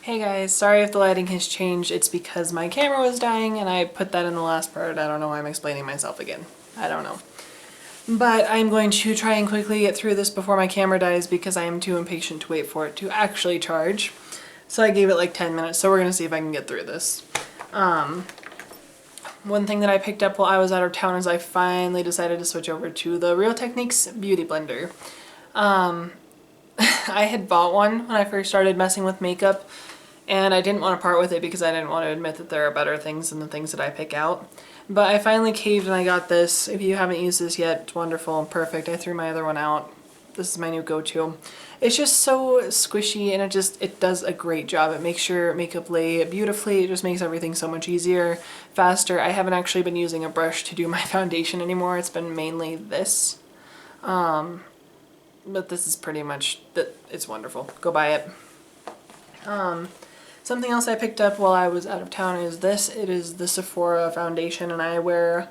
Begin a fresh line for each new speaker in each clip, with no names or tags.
Hey guys, sorry if the lighting has changed. It's because my camera was dying and I put that in the last part. I don't know why I'm explaining myself again. I don't know. But I'm going to try and quickly get through this before my camera dies because I am too impatient to wait for it to actually charge. So I gave it like 10 minutes, so we're going to see if I can get through this. One thing that I picked up while I was out of town is I finally decided to switch over to the Real Techniques Beauty Blender. I had bought one when I first started messing with makeup, and I didn't want to part with it because I didn't want to admit that there are better things than the things that I pick out. But I finally caved and I got this. If you haven't used this yet, it's wonderful and perfect. I threw my other one out. This is my new go-to. It's just so squishy and it does a great job. It makes your makeup lay beautifully. It just makes everything so much easier, faster. I haven't actually been using a brush to do my foundation anymore. It's been mainly this. But this is pretty much, it's wonderful. Go buy it. Something else I picked up while I was out of town is this. It is the Sephora foundation, and I wear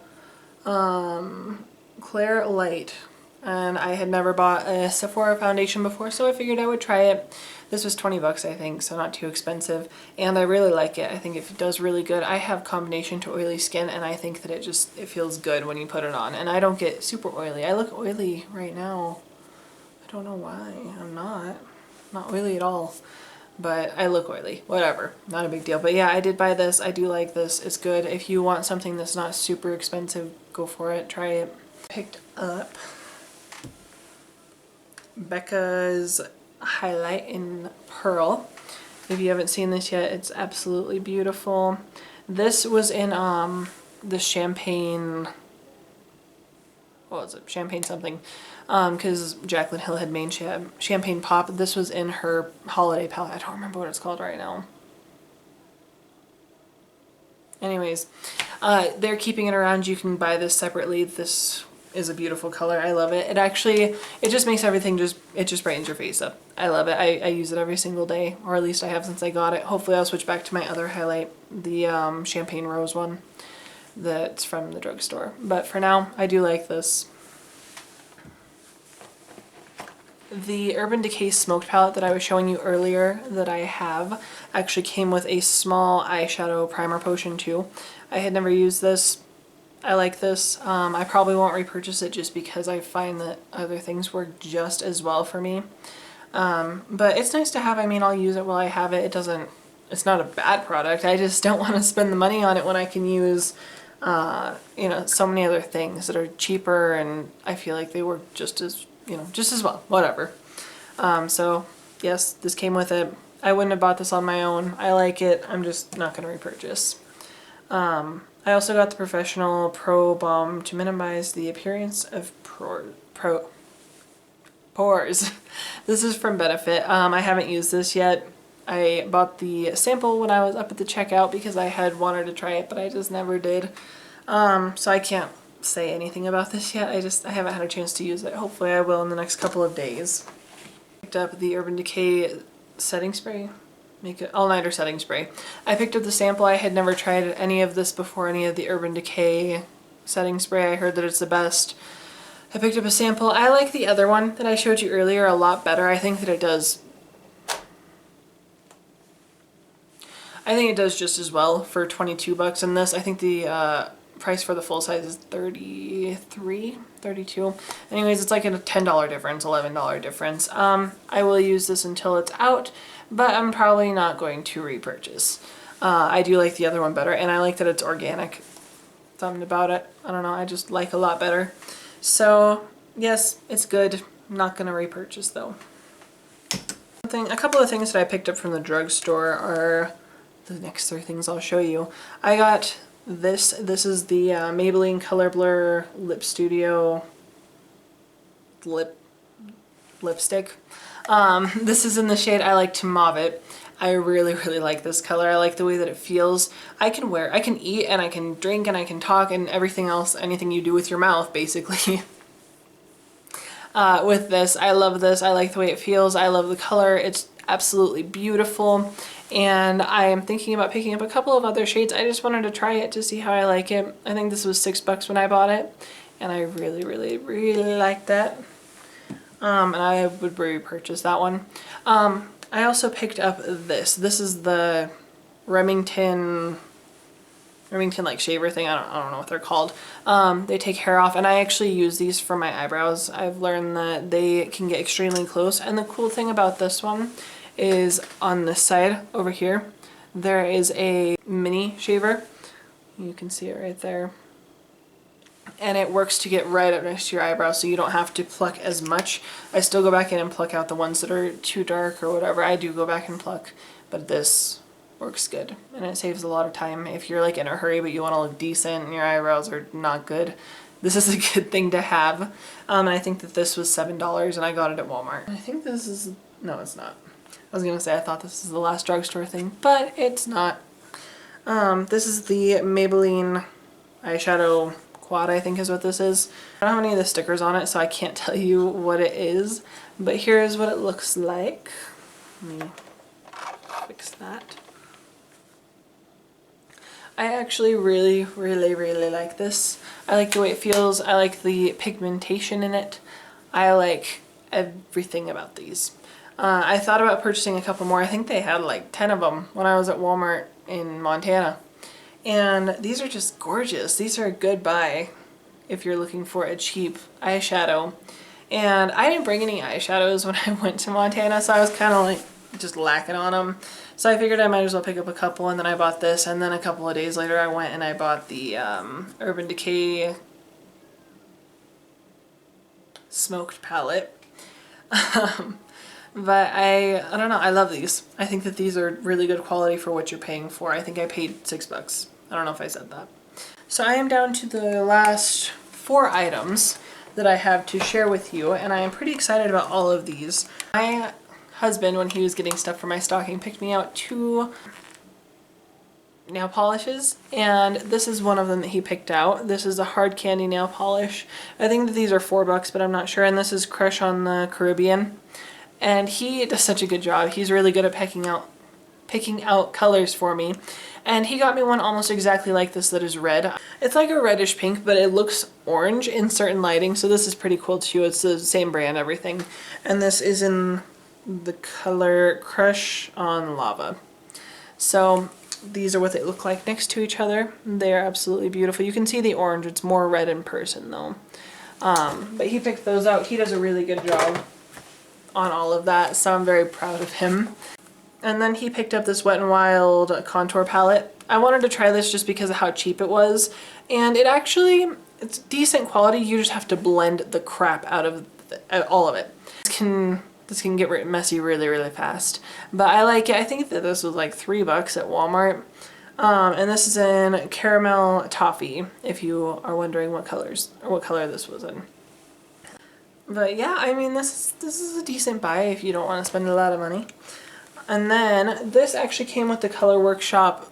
Clear Light. And I had never bought a Sephora foundation before, so I figured I would try it. This was 20 bucks, I think, so not too expensive. And I really like it. I think it does really good. I have combination to oily skin, and I think that it feels good when you put it on. And I don't get super oily. I look oily right now. I don't know why. I'm not oily at all. But I look oily. Whatever. Not a big deal. But yeah, I did buy this. I do like this. It's good. If you want something that's not super expensive, go for it. Try it. Picked up Becca's Highlight in Pearl. If you haven't seen this yet, it's absolutely beautiful. This was in the champagne, what was it? Champagne something. Because Jaclyn Hill had made Champagne Pop. This was in her holiday palette. I don't remember what it's called right now. Anyways, they're keeping it around. You can buy this separately. This is a beautiful color. I love it. It just makes everything it just brightens your face up. I love it. I use it every single day, or at least I have since I got it. Hopefully I'll switch back to my other highlight, the Champagne Rose one that's from the drugstore. But for now, I do like this. The Urban Decay Smoked Palette that I was showing you earlier that I have actually came with a small eyeshadow primer potion too. I had never used this. I like this. I probably won't repurchase it just because I find that other things work just as well for me. But it's nice to have. I mean, I'll use it while I have it. It's not a bad product. I just don't want to spend the money on it when I can use, you know, so many other things that are cheaper, and I feel like they work just as well, whatever. So yes, this came with it. I wouldn't have bought this on my own. I like it. I'm just not going to repurchase. I also got the Professional Pro Balm to minimize the appearance of pores. This is from Benefit. I haven't used this yet. I bought the sample when I was up at the checkout because I had wanted to try it, but I just never did. So I can't say anything about this yet. I haven't had a chance to use it. Hopefully I will in the next couple of days. Picked up the Urban Decay setting spray. Make it all-nighter setting spray. I picked up the sample. I had never tried any of this before, any of the Urban Decay setting spray. I heard that it's the best. I picked up a sample. I like the other one that I showed you earlier a lot better. I think it does just as well for 22 bucks in this. I think the price for the full size is 33, 32. Anyways, it's like a $10 difference, $11 difference. I will use this until it's out, but I'm probably not going to repurchase. I do like the other one better, and I like that it's organic. Something about it, I don't know, I just like a lot better. So yes, it's good. I'm not going to repurchase though. A couple of things that I picked up from the drugstore are the next three things I'll show you. I got this. This is the Maybelline Color Blur Lip Studio lipstick. This is in the shade I Like to Mauve It. I really like this color. I like the way that it feels. I can eat and I can drink and I can talk and everything else, anything you do with your mouth basically. With this, I love this. I like the way it feels. I love the color. It's absolutely beautiful. And I am thinking about picking up a couple of other shades. I just wanted to try it to see how I like it. I think this was $6 when I bought it, and I really like that. And I would repurchase that one. I also picked up this. This is the Remington like shaver thing. I don't know what they're called. They take hair off, and I actually use these for my eyebrows. I've learned that they can get extremely close, and the cool thing about this one is on this side over here there is a mini shaver. You can see it right there. And it works to get right up next to your eyebrow, so you don't have to pluck as much. I still go back in and pluck out the ones that are too dark or whatever. I do go back and pluck, but this works good. And it saves a lot of time if you're like in a hurry but you want to look decent and your eyebrows are not good. This is a good thing to have. And I think that this was $7 and I got it at Walmart. I think this is, no it's not. I was gonna say I thought this is the last drugstore thing, but it's not. This is the Maybelline Eyeshadow Quad, I think is what this is. I don't have any of the stickers on it, so I can't tell you what it is, but here's what it looks like. Let me fix that. I actually really like this. I like the way it feels. I like the pigmentation in it. I like everything about these. I thought about purchasing a couple more. I think they had like 10 of them when I was at Walmart in Montana. And these are just gorgeous. These are a good buy if you're looking for a cheap eyeshadow. And I didn't bring any eyeshadows when I went to Montana, so I was kind of like just lacking on them. So I figured I might as well pick up a couple, and then I bought this, and then a couple of days later I went and I bought the Urban Decay smoked palette. But I don't know, I love these. I think that these are really good quality for what you're paying for. I think I paid $6. I don't know if I said that. So I am down to the last 4 items that I have to share with you, and I am pretty excited about all of these. My husband, when he was getting stuff for my stocking, picked me out 2 nail polishes, and this is one of them that he picked out. This is a hard candy nail polish. I think that these are $4, but I'm not sure, and this is Crush on the Caribbean. And he does such a good job. He's really good at picking out colors for me. And he got me one almost exactly like this that is red. It's like a reddish pink, but it looks orange in certain lighting, so this is pretty cool too. It's the same brand, everything. And this is in the color Crush on Lava. So these are what they look like next to each other. They are absolutely beautiful. You can see the orange. It's more red in person though. But he picked those out. He does a really good job on all of that, so I'm very proud of him. And then he picked up this Wet n Wild contour palette. I wanted to try this just because of how cheap it was, and it's decent quality. You just have to blend the crap out of all of it. This can get messy really fast, but I like it. I think that this was like $3 at Walmart. And this is in Caramel Toffee, if you are wondering what color this was in. But yeah, I mean, this is a decent buy if you don't want to spend a lot of money. And then this actually came with the Color Workshop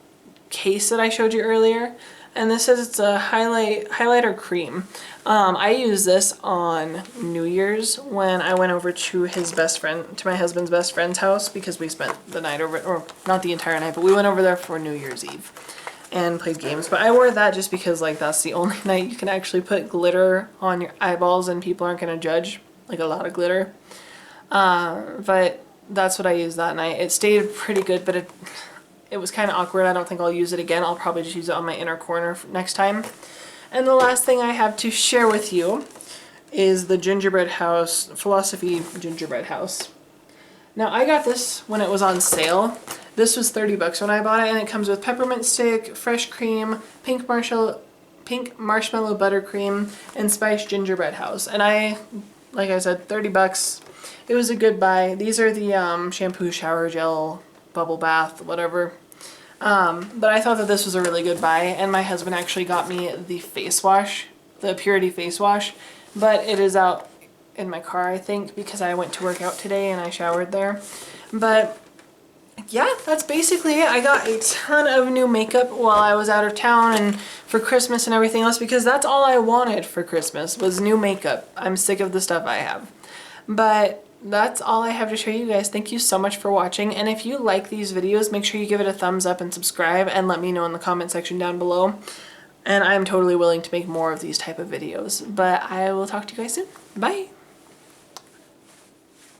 case that I showed you earlier. And this says it's a highlighter cream. I used this on New Year's when I went over to my husband's best friend's house, because we spent the night over, or not the entire night, but we went over there for New Year's Eve and played games. But I wore that just because like that's the only night you can actually put glitter on your eyeballs and people aren't going to judge, like a lot of glitter. But that's what I used that night. It stayed pretty good, but it was kind of awkward. I don't think I'll use it again. I'll probably just use it on my inner corner next time. And the last thing I have to share with you is the Gingerbread House Philosophy Gingerbread House. Now I got this when it was on sale. This was $30 when I bought it, and it comes with peppermint stick, fresh cream, pink marshmallow buttercream, and spiced gingerbread house. And like I said, $30. It was a good buy. These are the shampoo, shower gel, bubble bath, whatever. But I thought that this was a really good buy, and my husband actually got me the face wash, the Purity face wash, but it is out in my car, I think, because I went to work out today and I showered there. But yeah, that's basically it. I got a ton of new makeup while I was out of town and for Christmas and everything else, because that's all I wanted for Christmas was new makeup. I'm sick of the stuff I have. But that's all I have to show you guys. Thank you so much for watching, and if you like these videos, make sure you give it a thumbs up and subscribe, and let me know in the comment section down below. And I'm totally willing to make more of these type of videos. But I will talk to you guys soon. Bye!